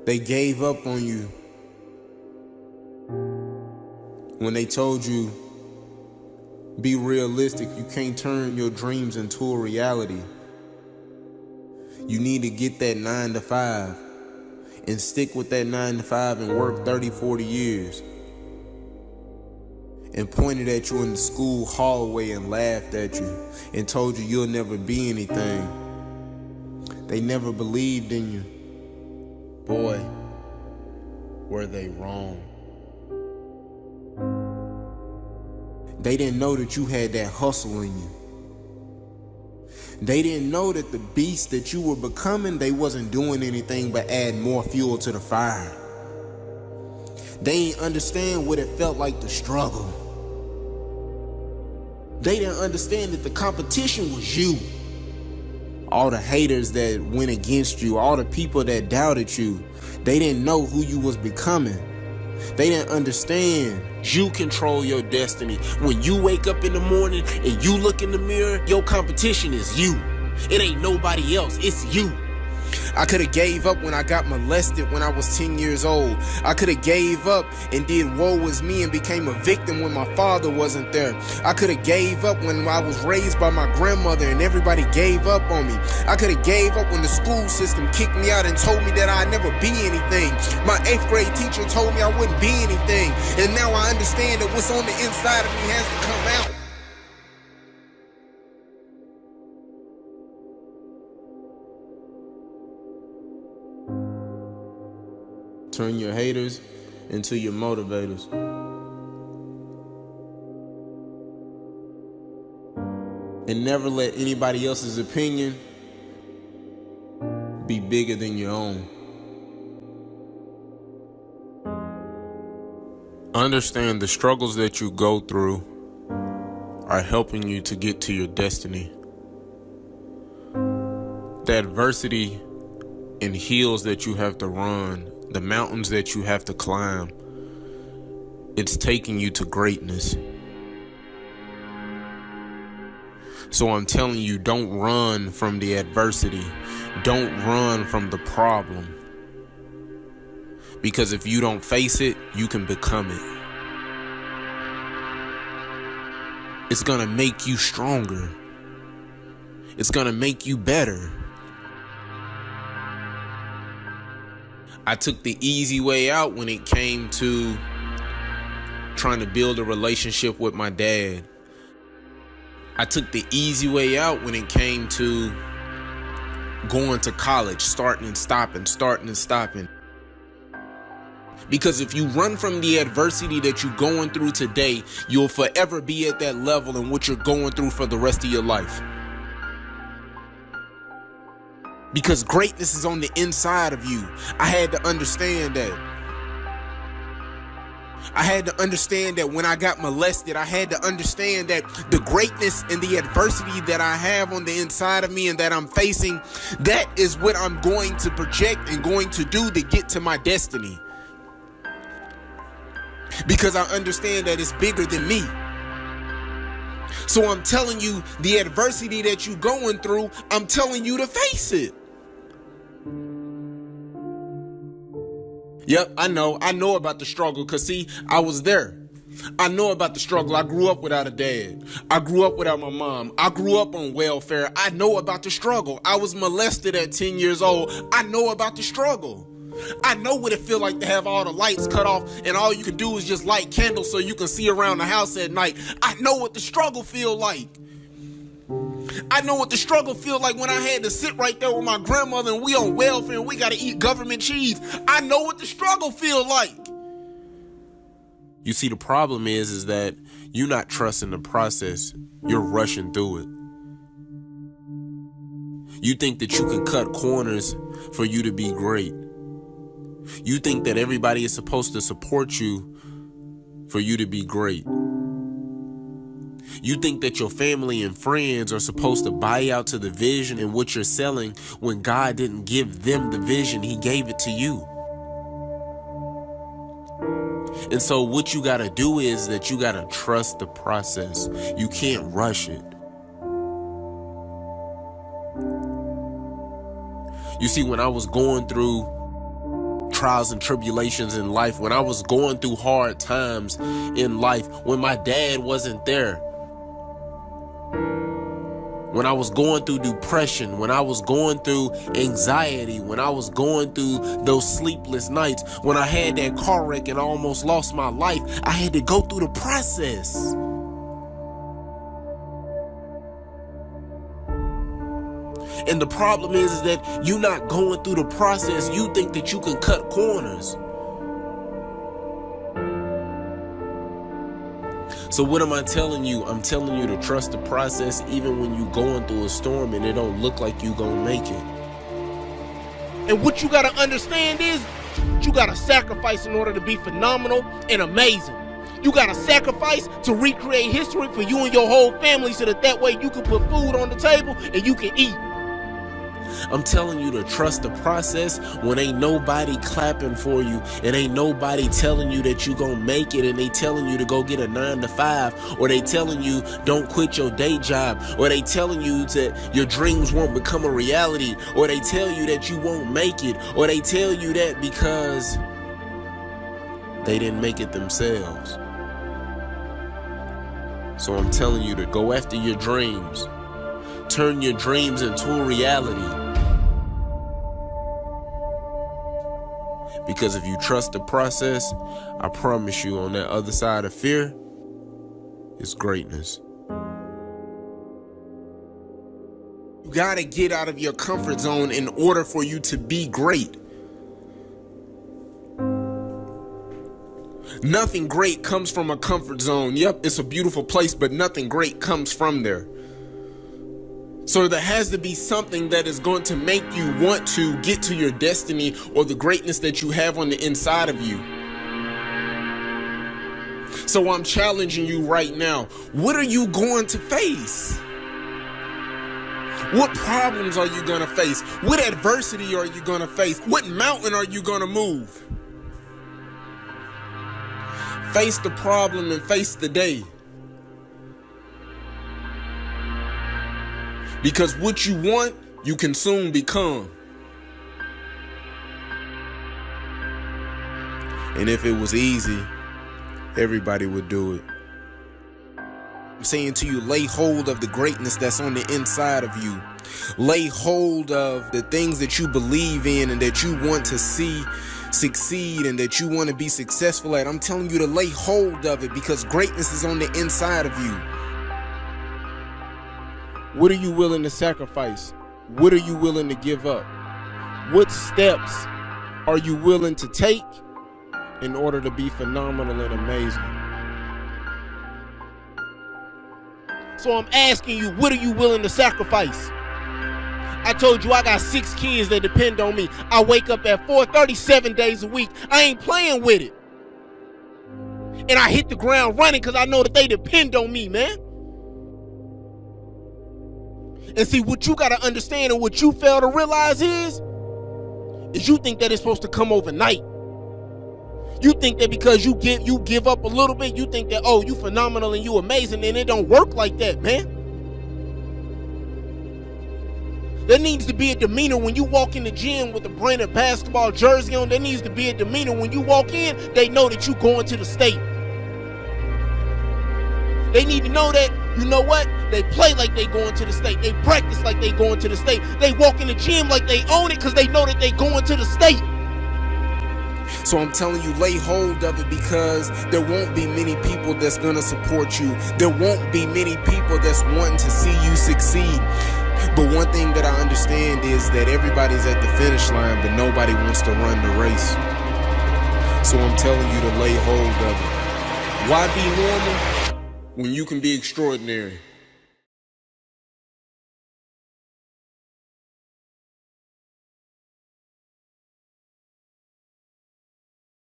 They gave up on you when they told you, be realistic, you can't turn your dreams into a reality. You need to get that 9 to 5 and stick with that 9 to 5 and work 30, 40 years. And pointed at you in the school hallway and laughed at you and told you you'll never be anything. They never believed in you. Boy, were they wrong. They didn't know that you had that hustle in you. They didn't know that the beast that you were becoming, they wasn't doing anything but add more fuel to the fire. They didn't understand what it felt like to struggle. They didn't understand that the competition was you. All the haters that went against you, all the people that doubted you, they didn't know who you was becoming. They didn't understand you control your destiny. When you wake up in the morning and you look in the mirror, your competition is you. It ain't nobody else, it's you. I could have gave up when I got molested when I was 10 years old. I could have gave up and did woe was me and became a victim when my father wasn't there. I could have gave up when I was raised by my grandmother and everybody gave up on me. I could have gave up when the school system kicked me out and told me that I'd never be anything. My 8th grade teacher told me I wouldn't be anything. And now I understand that what's on the inside of me has to come out. Turn your haters into your motivators. And never let anybody else's opinion be bigger than your own. Understand the struggles that you go through are helping you to get to your destiny. The adversity and hills that you have to run, the mountains that you have to climb, it's taking you to greatness. So I'm telling you, don't run from the adversity. Don't run from the problem. Because if you don't face it, you can become it. It's gonna make you stronger. It's gonna make you better. I took the easy way out when it came to trying to build a relationship with my dad. I took the easy way out when it came to going to college, starting and stopping. Because if you run from the adversity that you're going through today, you'll forever be at that level in what you're going through for the rest of your life. Because greatness is on the inside of you. I had to understand that. I had to understand that when I got molested, I had to understand that the greatness and the adversity that I have on the inside of me and that I'm facing, that is what I'm going to project and going to do to get to my destiny. Because I understand that it's bigger than me. So I'm telling you, the adversity that you're going through, I'm telling you to face it. Yep, I know about the struggle, because see, I was there. I know about the struggle. I grew up without a dad. I grew up without my mom. I grew up on welfare. I know about the struggle. I was molested at 10 years old. I know about the struggle. I know what it feels like to have all the lights cut off and all you can do is just light candles so you can see around the house at night. I know what the struggle feels like. I know what the struggle feels like when I had to sit right there with my grandmother and we on welfare and we got to eat government cheese. I know what the struggle feels like. You see, the problem is that you're not trusting the process. You're rushing through it. You think that you can cut corners for you to be great. You think that everybody is supposed to support you for you to be great. You think that your family and friends are supposed to buy out to the vision and what you're selling when God didn't give them the vision, He gave it to you. And so what you gotta do is that you gotta trust the process. You can't rush it. You see, when I was going through trials and tribulations in life, when I was going through hard times in life, when my dad wasn't there, when I was going through depression, when I was going through anxiety, when I was going through those sleepless nights, when I had that car wreck and I almost lost my life, I had to go through the process. And the problem is that you're not going through the process. You think that you can cut corners. So what am I telling you? I'm telling you to trust the process even when you're going through a storm and it don't look like you gonna make it. And what you gotta understand is you gotta sacrifice in order to be phenomenal and amazing. You gotta sacrifice to recreate history for you and your whole family so that way you can put food on the table and you can eat. I'm telling you to trust the process when ain't nobody clapping for you and ain't nobody telling you that you gonna make it, and they telling you to go get a 9 to 5, or they telling you don't quit your day job, or they telling you that your dreams won't become a reality, or they tell you that you won't make it, or they tell you that because they didn't make it themselves. So I'm telling you to go after your dreams. Turn your dreams into a reality. Because if you trust the process, I promise you on that other side of fear is greatness. You gotta get out of your comfort zone in order for you to be great. Nothing great comes from a comfort zone. Yep, it's a beautiful place, but nothing great comes from there. So there has to be something that is going to make you want to get to your destiny or the greatness that you have on the inside of you. So I'm challenging you right now. What are you going to face? What problems are you going to face? What adversity are you going to face? What mountain are you going to move? Face the problem and face the day. Because what you want, you can soon become. And if it was easy, everybody would do it. I'm saying to you, lay hold of the greatness that's on the inside of you. Lay hold of the things that you believe in and that you want to see succeed and that you want to be successful at. I'm telling you to lay hold of it because greatness is on the inside of you. What are you willing to sacrifice? What are you willing to give up? What steps are you willing to take in order to be phenomenal and amazing? So I'm asking you, what are you willing to sacrifice? I told you I got 6 kids that depend on me. I wake up at 4:30 7 days a week. I ain't playing with it. And I hit the ground running because I know that they depend on me, man. And see, what you got to understand and what you fail to realize is you think that it's supposed to come overnight. You think that because you give up a little bit, you think that, oh, you phenomenal and you amazing, and it don't work like that, man. There needs to be a demeanor when you walk in the gym with the branded basketball jersey on. There needs to be a demeanor when you walk in, they know that you going to the state. They need to know that, you know what? They play like they going to the state. They practice like they going to the state. They walk in the gym like they own it because they know that they going to the state. So I'm telling you, lay hold of it because there won't be many people that's going to support you. There won't be many people that's wanting to see you succeed. But one thing that I understand is that everybody's at the finish line, but nobody wants to run the race. So I'm telling you to lay hold of it. Why be normal when you can be extraordinary?